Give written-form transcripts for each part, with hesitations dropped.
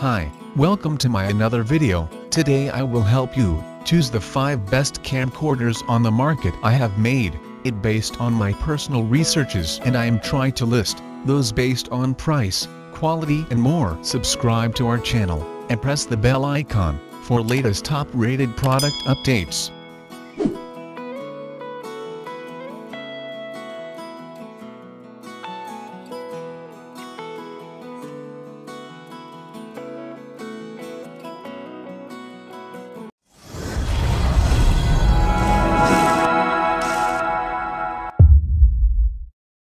Hi, welcome to my another video. Today I will help you choose the 5 best camcorders on the market. I have made it based on my personal researches and I am trying to list those based on price, quality and more. Subscribe to our channel and press the bell icon for latest top rated product updates.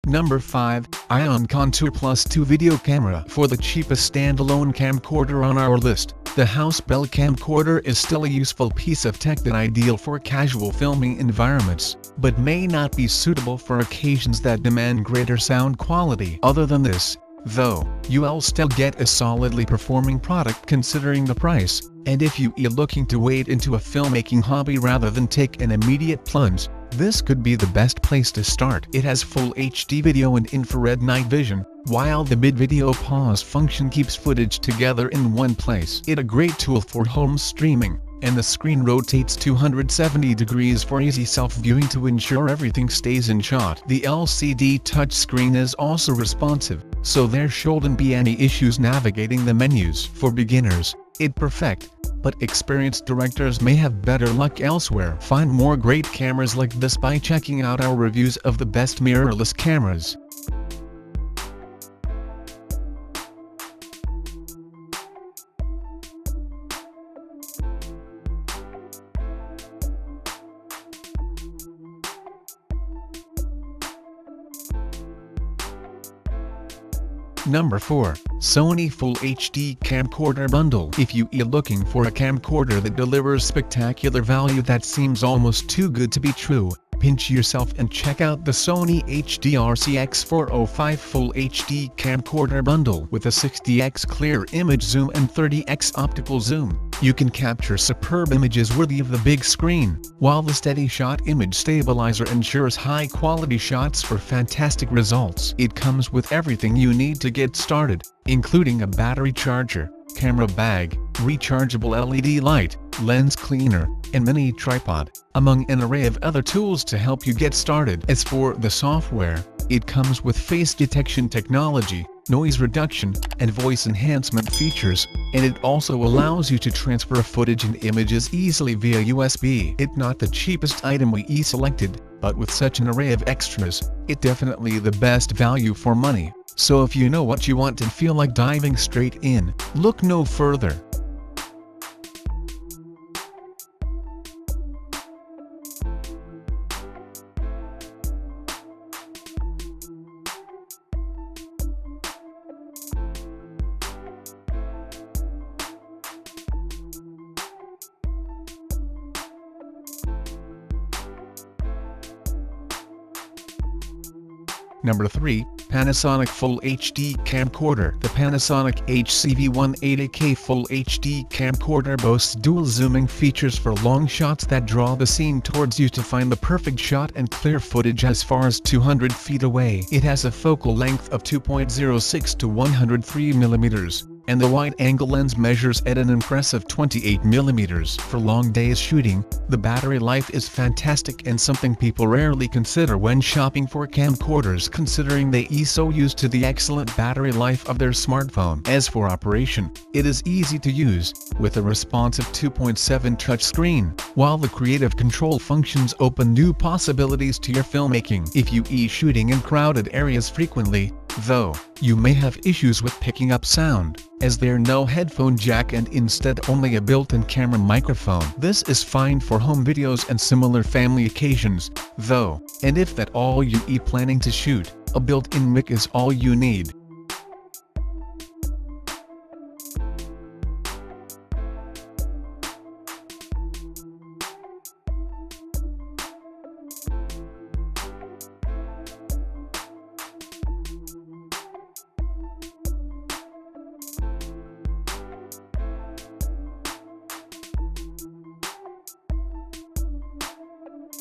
Number 5, Ion Contour Plus 2 Video Camera. For the cheapest standalone camcorder on our list, the House Bell camcorder is still a useful piece of tech that ideal for casual filming environments, but may not be suitable for occasions that demand greater sound quality. Other than this, though, you'll still get a solidly performing product considering the price, and if you're looking to wade into a filmmaking hobby rather than take an immediate plunge, this could be the best place to start. It has full HD video and infrared night vision, while the mid-video pause function keeps footage together in one place. It's a great tool for home streaming, and the screen rotates 270 degrees for easy self-viewing to ensure everything stays in shot. The LCD touchscreen is also responsive, so there shouldn't be any issues navigating the menus. For beginners, it's perfect, but experienced directors may have better luck elsewhere. Find more great cameras like this by checking out our reviews of the best mirrorless cameras. Number 4, Sony Full HD Camcorder Bundle. If you're looking for a camcorder that delivers spectacular value that seems almost too good to be true, pinch yourself and check out the Sony HDR-CX405 Full HD Camcorder Bundle. With a 60x clear image zoom and 30x optical zoom, you can capture superb images worthy of the big screen, while the steady shot image stabilizer ensures high-quality shots for fantastic results. It comes with everything you need to get started, including a battery charger, camera bag, rechargeable LED light, lens cleaner, and mini tripod, among an array of other tools to help you get started. As for the software, it comes with face detection technology, noise reduction, and voice enhancement features, and it also allows you to transfer footage and images easily via USB. It's not the cheapest item we selected, but with such an array of extras, it's definitely the best value for money. So if you know what you want and feel like diving straight in, look no further. Number 3, Panasonic Full HD Camcorder. The Panasonic HCV-180K Full HD Camcorder boasts dual zooming features for long shots that draw the scene towards you to find the perfect shot and clear footage as far as 200 feet away. It has a focal length of 2.06 to 103 mm. And the wide-angle lens measures at an impressive 28 mm. For long days shooting, the battery life is fantastic and something people rarely consider when shopping for camcorders, considering they are so used to the excellent battery life of their smartphone. As for operation, it is easy to use, with a responsive 2.7 touchscreen, while the creative control functions open new possibilities to your filmmaking. If you are shooting in crowded areas frequently, though, you may have issues with picking up sound, as there's no headphone jack and instead only a built-in camera microphone. This is fine for home videos and similar family occasions, though, and if that's all you are planning to shoot, a built-in mic is all you need.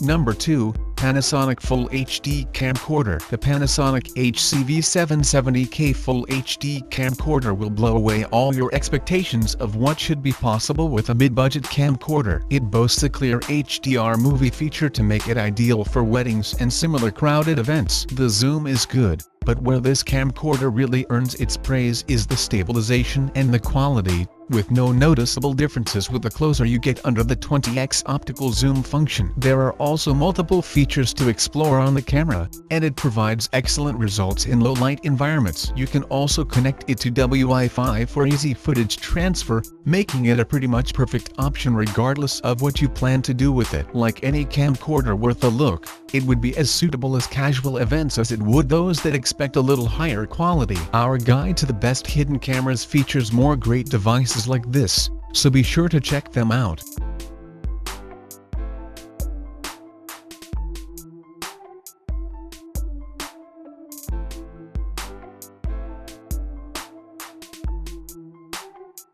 Number 2. Panasonic Full HD Camcorder. The Panasonic HCV770K Full HD Camcorder will blow away all your expectations of what should be possible with a mid-budget camcorder. It boasts a clear HDR movie feature to make it ideal for weddings and similar crowded events. The zoom is good, but where this camcorder really earns its praise is the stabilization and the quality, with no noticeable differences with the closer you get under the 20x optical zoom function. There are also multiple features to explore on the camera, and it provides excellent results in low-light environments. You can also connect it to Wi-Fi for easy footage transfer, making it a pretty much perfect option regardless of what you plan to do with it. Like any camcorder worth a look, it would be as suitable as casual events as it would those that expect a little higher quality. Our guide to the best hidden cameras features more great devices like this, so be sure to check them out.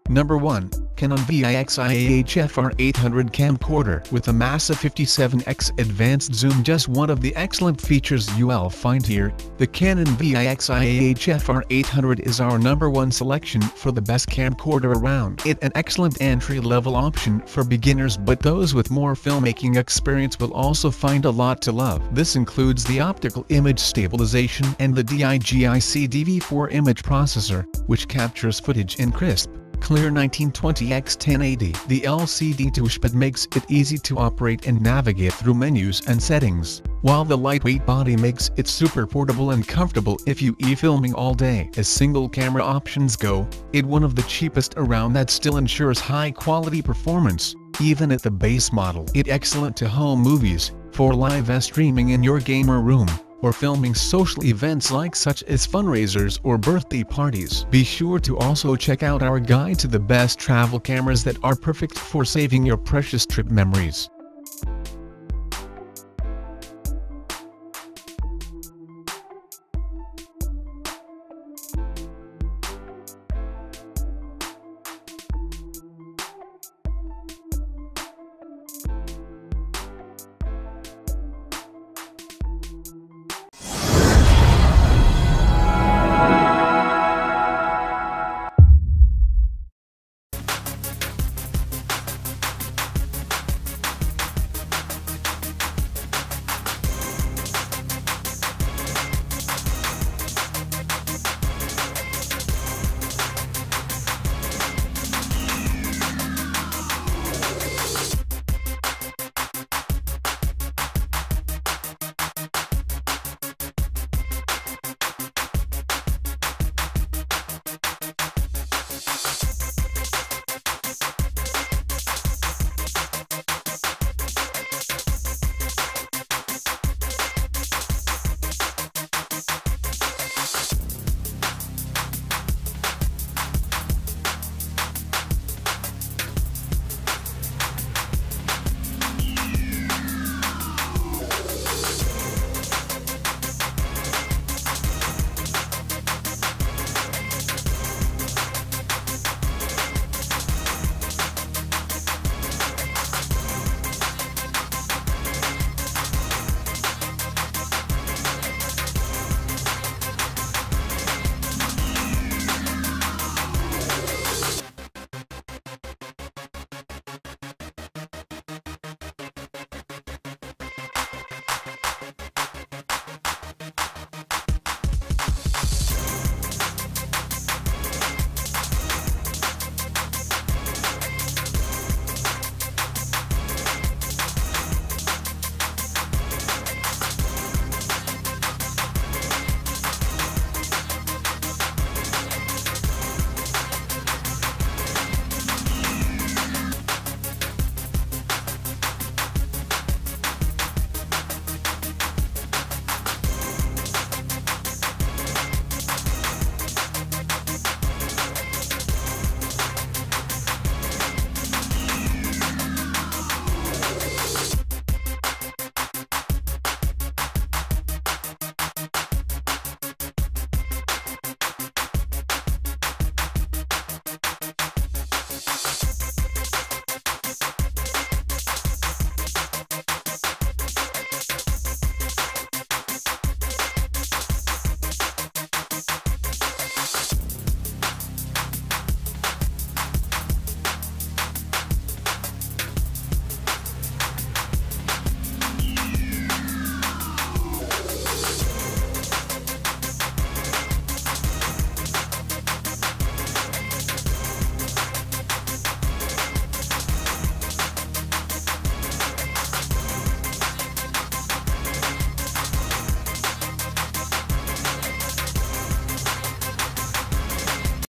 Number 1. Canon VIX-IHF-R800 Camcorder. With a massive 57x advanced zoom, just one of the excellent features you'll find here, the Canon VIX-IHF-R800 is our number 1 selection for the best camcorder around. It's an excellent entry-level option for beginners, but those with more filmmaking experience will also find a lot to love. This includes the optical image stabilization and the DIGIC DV4 image processor, which captures footage in crisp, clear 1920x1080. The LCD touchpad makes it easy to operate and navigate through menus and settings, while the lightweight body makes it super portable and comfortable if you filming all day. As single camera options go, it's one of the cheapest around that still ensures high quality performance, even at the base model. It's excellent to home movies, for live streaming in your gamer room, or filming social events like such as fundraisers or birthday parties. Be sure to also check out our guide to the best travel cameras that are perfect for saving your precious trip memories.